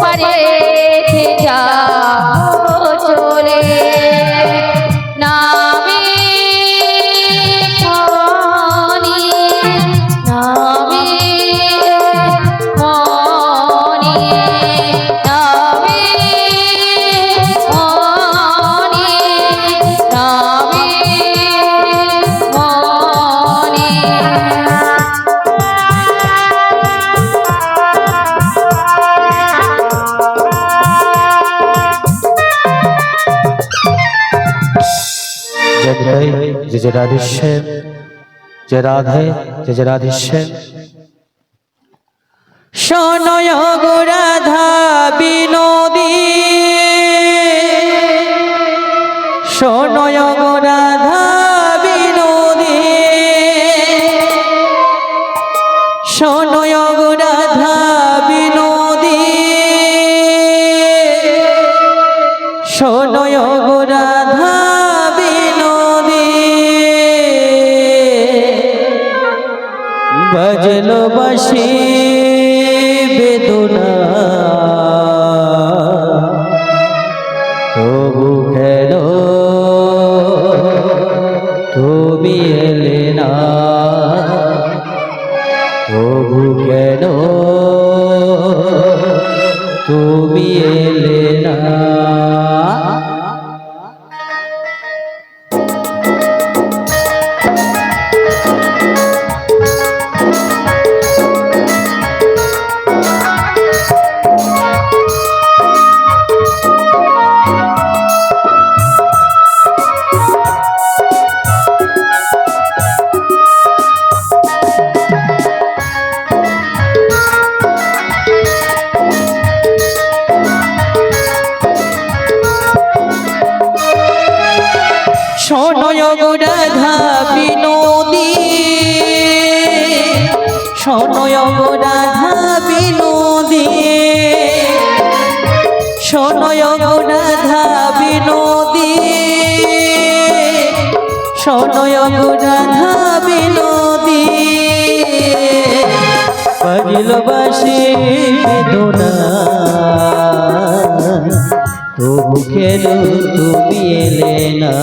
পারে যাও চলে নামে খনি নামে খনি নামে খনি নামে খনি जय जय राधेश्याम जय राधे जय जय राधेश्याम শোনয় গো রাধা বিনোদী শোনয় গো রাধা বিনোদী শোনয় গো রাধা বিনোদী শোনয় গো রাধা बजलो बशी बेदुना तबु खेलो তুমি এলে না তবু কেন তুমি এলে না শোনয় গো রাধা বিনোদী শোনয় গো রাধা বিনোদী শোনয় গো রাধা বিনোদী শোনয় গো রাধা বিনোদী বাজলো বাঁশি বেদনা তবু কেন তুমি এলে না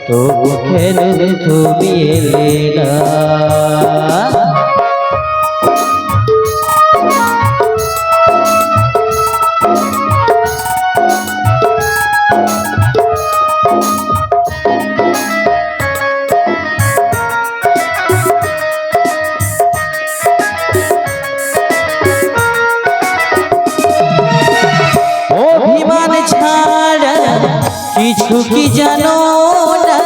তবু কেন তুমি এলে না কিছু কি জানো না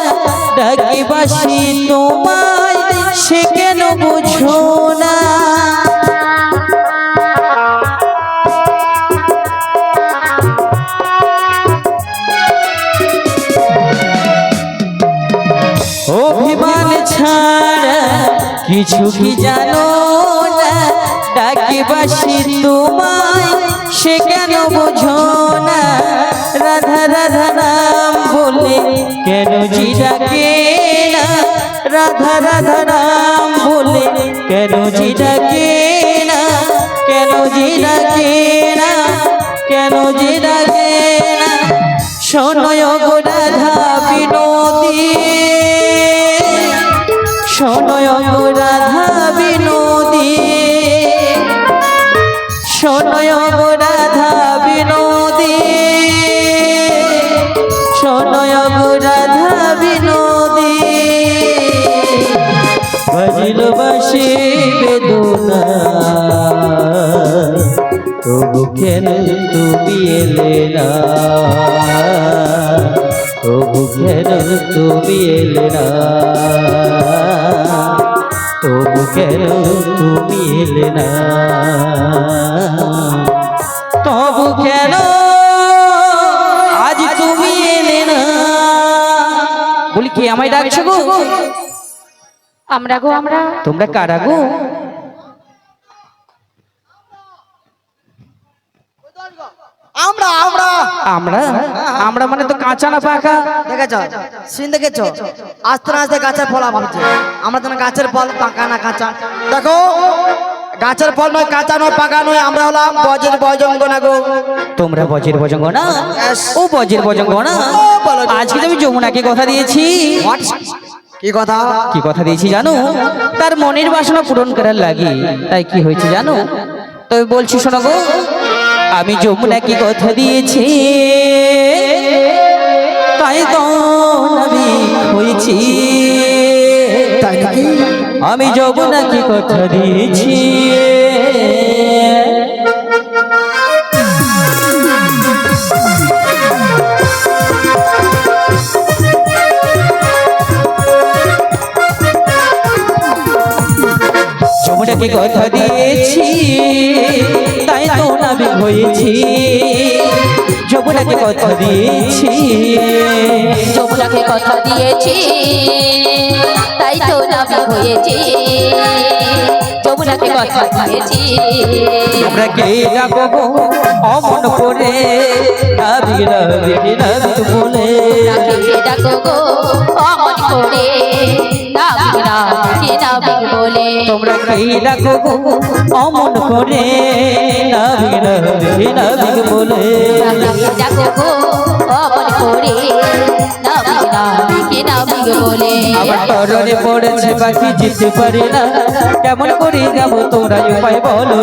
ডাকি বাসি তোমায় সে কেন বুঝো না অভিমান ছাড়া কিছু কি জানো না ডাকি বাসি তোমায় সে কেন বুঝো না রাধা রাধা নাম বলে কেন জি ডাকে না রাধা রাধা নাম বলে কেন জি ডাকে না কেন জি ডাকে না কেন জি ডাকে না শোনয় গো রাধা বিনোদী শোনয় গো রাধা বিনোদী শোনয় গো রাধা বিনোদী শোনয় গো রাধা বিনোদী বাজলো বাঁশি বেদনা তবু কেন তুমি এলে না তবু কেন তুমি এলে না তবু কেন তুমি এলে না তবু কেন আজ তুমি এলে না বলি কি আমায় ডাকছো গো আমরা গো আমরা তোমরা কারা গো আমরা আমরা আমরা আমরা মানে তো কাঁচা না পাকা দেখেছ সিন দেখেছ আস্তে আস্তে গাছের ফল ভাবছে আমরা তো গাছের ফল পাকা না কাঁচা দেখো গাছের ফল নয়, কাঁচা নয়, পাকা নয়, আমরা হলাম বজের বজঙ্গ না গো। তোমরা বজের বজঙ্গ না? Yes. ও বজের বজঙ্গ না? ও, বলো। আজকে তো আমি যমুনাকে কথা দিয়েছি। What? কি কথা? কি কথা দিয়েছি জানো? তার মনের বাসনা পূরণ করার লাগে। তাই কি হয়েছে জানো? তবে বলছি শোনো গো, আমি যমুনাকে কথা দিয়েছি, তাই তো আমি হয়েছি। তাই নাকি? আমি যমুনাকে কথা দিয়েছি। যমুনাকে কথা দিয়েছি, তাই তো আমি হয়েছি। যমুনাকে কথা দিয়েছি, যমুনাকে কথা দিয়েছি, তাই তো নামি হয়েছি। যমুনাকে কথা দিয়েছি, তোমরা কে ডাকো গো অমন করে, নাবি নাবি নাবি বলে। তাকে ডাকো গো অমন করে, নাবিক নাবিক নাবিক বলে। তোমরা কে ডাকো গো অমন করে, নাবি নাবি নাবি বলে। তাকে ডাকো গো অমন করে, নাবিক নাবিক নাবিক বলে। আমার তরণে পড়েছে পাখি, যেতে পারে না, কেমন করে যাবো তোমরা উপায় বলো।